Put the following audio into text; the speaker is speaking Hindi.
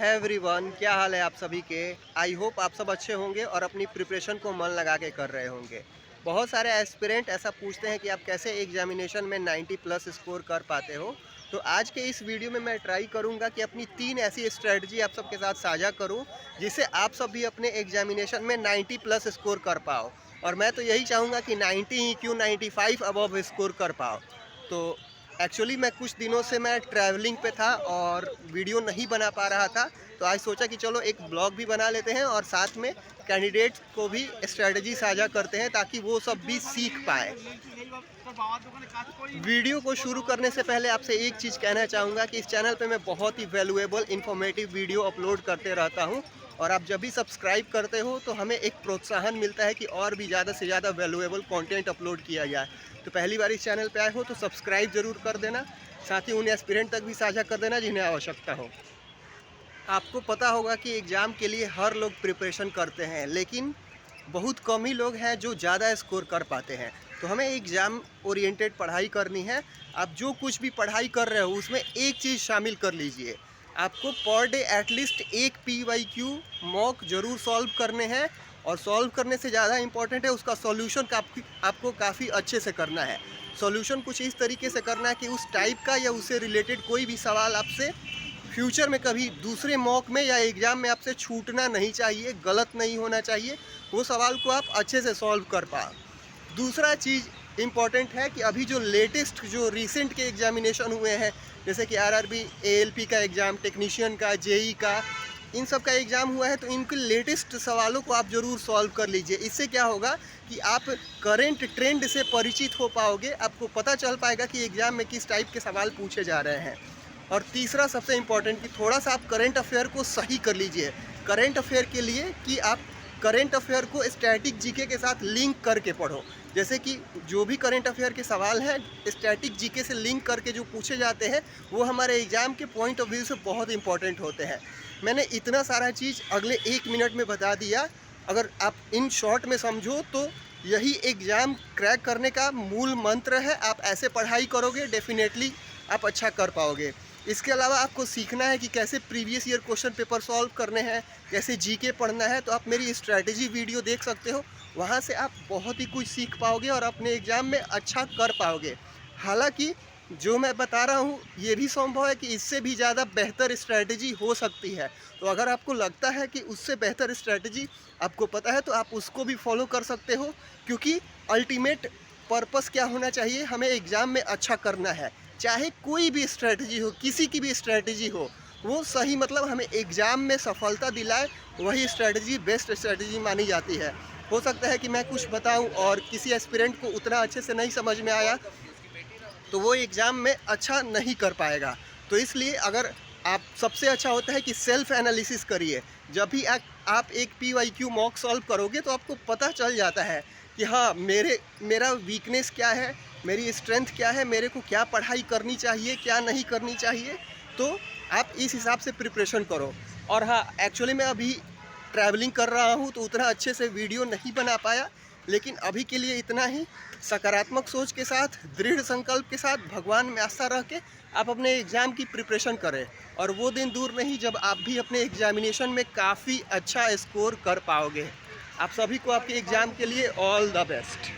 है एवरीवन, क्या हाल है आप सभी के। आई होप आप सब अच्छे होंगे और अपनी प्रिपरेशन को मन लगा के कर रहे होंगे। बहुत सारे एस्पिरेंट ऐसा पूछते हैं कि आप कैसे एग्जामिनेशन में 90 प्लस स्कोर कर पाते हो। तो आज के इस वीडियो में मैं ट्राई करूंगा कि अपनी 3 ऐसी स्ट्रेटजी आप सबके साथ साझा करूं जिससे आप सब भी अपने एग्जामिनेशन में 90 प्लस स्कोर कर पाओ। और मैं तो यही चाहूँगा कि 90 ही क्यों 95 अबव स्कोर कर पाओ। तो एक्चुअली मैं कुछ दिनों से मैं ट्रैवलिंग पे था और वीडियो नहीं बना पा रहा था। तो आज सोचा कि चलो एक ब्लॉग भी बना लेते हैं और साथ में कैंडिडेट्स को भी स्ट्रेटजी साझा करते हैं ताकि वो सब भी सीख पाए। वीडियो को शुरू करने से पहले आपसे एक चीज़ कहना चाहूँगा कि इस चैनल पे मैं बहुत ही वैल्यूएबल इन्फॉर्मेटिव वीडियो अपलोड करते रहता हूँ। और आप जब भी सब्सक्राइब करते हो तो हमें एक प्रोत्साहन मिलता है कि और भी ज़्यादा से ज़्यादा वैल्यूएबल कंटेंट अपलोड किया जाए। तो पहली बार इस चैनल पे आए हो तो सब्सक्राइब जरूर कर देना, साथ ही उन एस्पिरेंट तक भी साझा कर देना जिन्हें आवश्यकता हो। आपको पता होगा कि एग्ज़ाम के लिए हर लोग प्रिपरेशन करते हैं, लेकिन बहुत कम ही लोग हैं जो ज़्यादा स्कोर कर पाते हैं। तो हमें एग्ज़ाम ओरिएंटेड पढ़ाई करनी है। आप जो कुछ भी पढ़ाई कर रहे हो उसमें एक चीज़ शामिल कर लीजिए। आपको पर डे एटलीस्ट एक PYQ मॉक ज़रूर सॉल्व करने हैं। और सॉल्व करने से ज़्यादा इम्पॉर्टेंट है उसका सॉल्यूशन आपको काफ़ी अच्छे से करना है। सॉल्यूशन कुछ इस तरीके से करना है कि उस टाइप का या उससे रिलेटेड कोई भी सवाल आपसे फ्यूचर में कभी दूसरे मॉक में या एग्ज़ाम में आपसे छूटना नहीं चाहिए, गलत नहीं होना चाहिए। वो सवाल को आप अच्छे से सॉल्व कर पाओ। दूसरा चीज़ इम्पॉर्टेंट है कि अभी जो लेटेस्ट जो रिसेंट के एग्जामिनेशन हुए हैं, जैसे कि RRB ALP का एग्ज़ाम, टेक्नीशियन का, JEE का, इन सब का एग्ज़ाम हुआ है, तो इनके लेटेस्ट सवालों को आप ज़रूर सॉल्व कर लीजिए। इससे क्या होगा कि आप करेंट ट्रेंड से परिचित हो पाओगे, आपको पता चल पाएगा कि एग्ज़ाम में किस टाइप के सवाल पूछे जा रहे हैं। और तीसरा सबसे इम्पॉर्टेंट कि थोड़ा सा आप करेंट अफेयर को सही कर लीजिए। करेंट अफेयर के लिए कि आप करेंट अफेयर को स्टैटिक जीके के साथ लिंक करके पढ़ो। जैसे कि जो भी करेंट अफेयर के सवाल हैं स्टैटिक जीके से लिंक करके जो पूछे जाते हैं वो हमारे एग्ज़ाम के पॉइंट ऑफ व्यू से बहुत इंपॉर्टेंट होते हैं। मैंने इतना सारा चीज़ अगले 1 मिनट में बता दिया। अगर आप इन शॉर्ट में समझो तो यही एग्ज़ाम क्रैक करने का मूल मंत्र है। आप ऐसे पढ़ाई करोगे डेफिनेटली आप अच्छा कर पाओगे। इसके अलावा आपको सीखना है कि कैसे previous year question paper solve करने हैं, कैसे जीके पढ़ना है, तो आप मेरी स्ट्रैटेजी वीडियो देख सकते हो। वहाँ से आप बहुत ही कुछ सीख पाओगे और अपने एग्ज़ाम में अच्छा कर पाओगे। हालांकि जो मैं बता रहा हूँ ये भी संभव है कि इससे भी ज़्यादा बेहतर स्ट्रैटेजी हो सकती है। तो अगर आपको लगता है कि उससे बेहतर स्ट्रैटेजी आपको पता है तो आप उसको भी फॉलो कर सकते हो, क्योंकि अल्टीमेट पर्पस क्या होना चाहिए, हमें एग्ज़ाम में अच्छा करना है। चाहे कोई भी स्ट्रैटेजी हो, किसी की भी स्ट्रैटेजी हो, वो सही मतलब हमें एग्ज़ाम में सफलता दिलाए, वही स्ट्रैटेजी बेस्ट स्ट्रैटेजी मानी जाती है। हो सकता है कि मैं कुछ बताऊं और किसी एस्पिरेंट को उतना अच्छे से नहीं समझ में आया तो वो एग्ज़ाम में अच्छा नहीं कर पाएगा। तो इसलिए अगर आप सबसे अच्छा होता है कि सेल्फ एनालिसिस करिए। जब भी आप एक PYQ मॉक सॉल्व करोगे तो आपको पता चल जाता है कि हाँ मेरा वीकनेस क्या है, मेरी स्ट्रेंथ क्या है, मेरे को क्या पढ़ाई करनी चाहिए, क्या नहीं करनी चाहिए। तो आप इस हिसाब से प्रिपरेशन करो। और हाँ, एक्चुअली मैं अभी ट्रैवलिंग कर रहा हूँ तो उतना अच्छे से वीडियो नहीं बना पाया, लेकिन अभी के लिए इतना ही। सकारात्मक सोच के साथ, दृढ़ संकल्प के साथ, भगवान में आस्था रख के आप अपने एग्ज़ाम की प्रिपरेशन करें। और वो दिन दूर नहीं जब आप भी अपने एग्जामिनेशन में काफ़ी अच्छा स्कोर कर पाओगे। आप सभी को आपके एग्ज़ाम के लिए ऑल द बेस्ट।